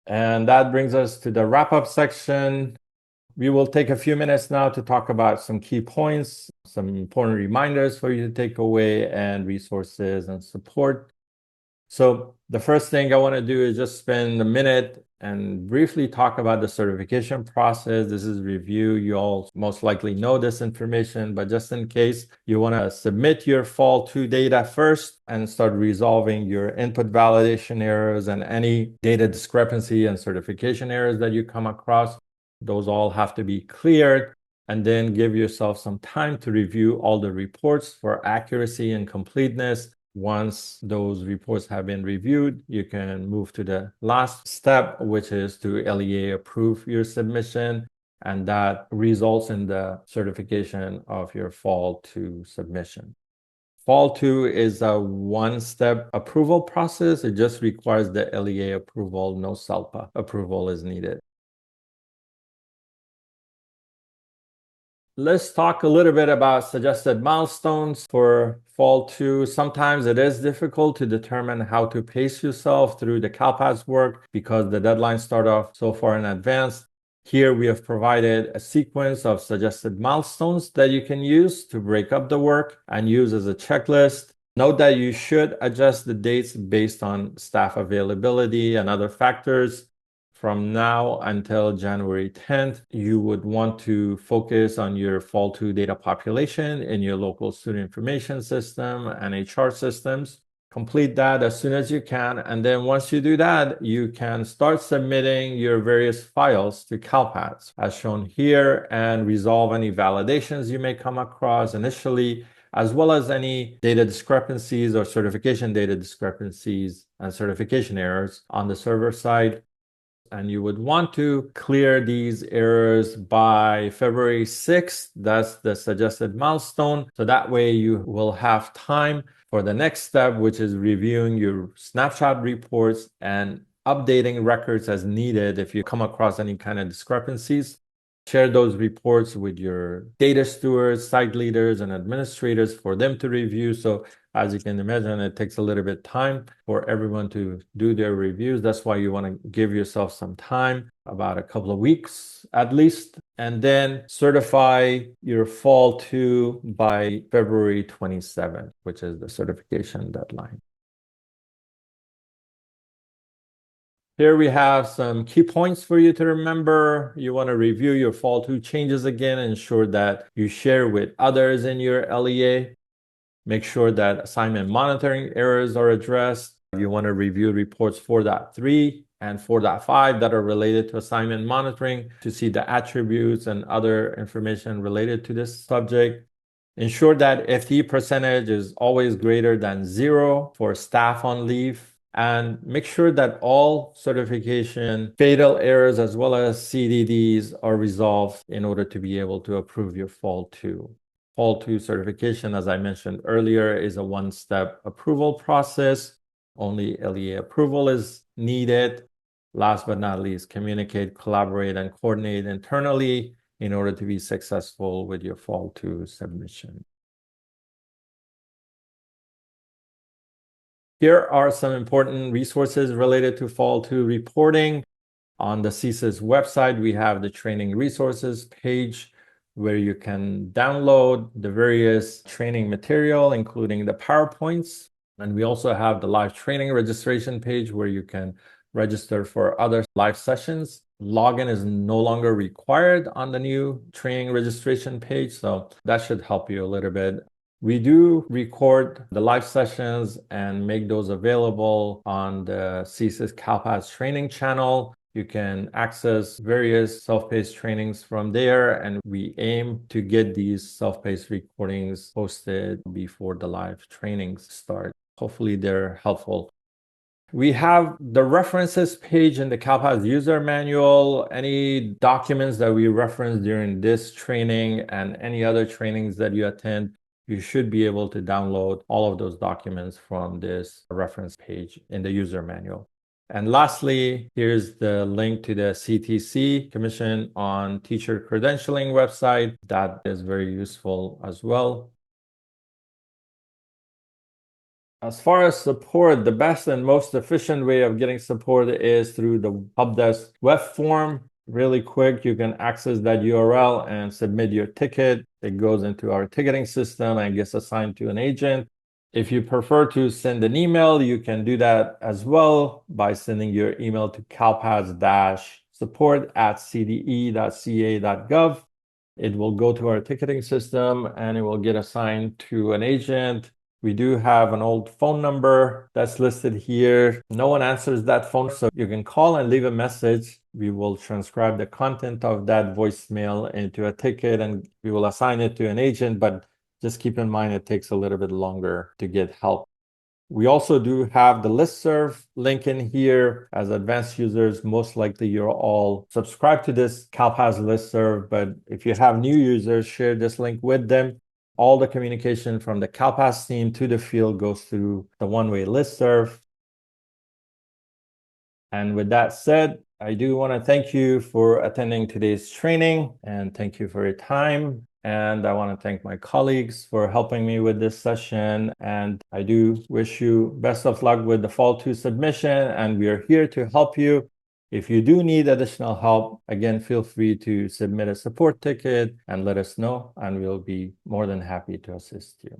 And that brings us to the wrap-up section. We will take a few minutes now to talk about some key points, some important reminders for you to take away, and resources and support. So the first thing I want to do is just spend a minute and briefly talk about the certification process. This is review. You all most likely know this information, but just in case, you want to submit your Fall 2 data first and start resolving your input validation errors and any data discrepancy and certification errors that you come across. Those all have to be cleared, and then give yourself some time to review all the reports for accuracy and completeness. Once those reports have been reviewed, you can move to the last step, which is to LEA approve your submission, and that results in the certification of your Fall 2 submission. Fall 2 is a one-step approval process. It just requires the LEA approval. No SELPA approval is needed. Let's talk a little bit about suggested milestones for Fall 2. Sometimes it is difficult to determine how to pace yourself through the CalPAS work because the deadlines start off so far in advance. Here we have provided a sequence of suggested milestones that you can use to break up the work and use as a checklist. Note that you should adjust the dates based on staff availability and other factors. From now until January 10th, you would want to focus on your Fall 2 data population in your local student information system and HR systems. Complete that as soon as you can. And then once you do that, you can start submitting your various files to CalPAS as shown here and resolve any validations you may come across initially, as well as any data discrepancies or certification data discrepancies and certification errors on the server side. And you would want to clear these errors by February 6th. That's the suggested milestone. So that way you will have time for the next step, which is reviewing your snapshot reports and updating records as needed if you come across any kind of discrepancies. Share those reports with your data stewards, site leaders, and administrators for them to review. So as you can imagine, it takes a little bit of time for everyone to do their reviews. That's why you want to give yourself some time, about a couple of weeks at least, and then certify your Fall 2 by February 27th, which is the certification deadline. Here we have some key points for you to remember. You want to review your Fall 2 changes again, ensure that you share with others in your LEA. Make sure that assignment monitoring errors are addressed. You want to review reports 4.3 and 4.5 that are related to assignment monitoring to see the attributes and other information related to this subject. Ensure that FTE percentage is always greater than 0 for staff on leave. And make sure that all certification fatal errors as well as CDDs are resolved in order to be able to approve your Fall 2. Fall 2 certification, as I mentioned earlier, is a one-step approval process. Only LEA approval is needed. Last but not least, communicate, collaborate, and coordinate internally in order to be successful with your Fall 2 submission. Here are some important resources related to Fall 2 reporting. On the CSIS website, we have the training resources page where you can download the various training material, including the PowerPoints. And we also have the live training registration page where you can register for other live sessions. Login is no longer required on the new training registration page, so that should help you a little bit. We do record the live sessions and make those available on the CSIS CalPAS training channel. You can access various self-paced trainings from there, and we aim to get these self-paced recordings posted before the live trainings start. Hopefully they're helpful. We have the references page in the CalPAS user manual. Any documents that we reference during this training and any other trainings that you attend, you should be able to download all of those documents from this reference page in the user manual. And lastly, here's the link to the CTC, Commission on Teacher Credentialing website. That is very useful as well. As far as support, the best and most efficient way of getting support is through the help desk web form. Really quick, you can access that URL and submit your ticket. It goes into our ticketing system and gets assigned to an agent. If you prefer to send an email, you can do that as well by sending your email to calpass-support@cde.ca.gov. It will go to our ticketing system and it will get assigned to an agent. We do have an old phone number that's listed here. No one answers that phone, so you can call and leave a message. We will transcribe the content of that voicemail into a ticket and we will assign it to an agent, but just keep in mind it takes a little bit longer to get help. We also do have the List-serv link in here. As advanced users, most likely you're all subscribed to this CalPAS List-serv, but if you have new users, share this link with them. All the communication from the CalPAS team to the field goes through the one-way List-serv. And with that said, I do want to thank you for attending today's training and thank you for your time. And I want to thank my colleagues for helping me with this session. And I do wish you best of luck with the Fall 2 submission. And we are here to help you. If you do need additional help, again, feel free to submit a support ticket and let us know, and we'll be more than happy to assist you.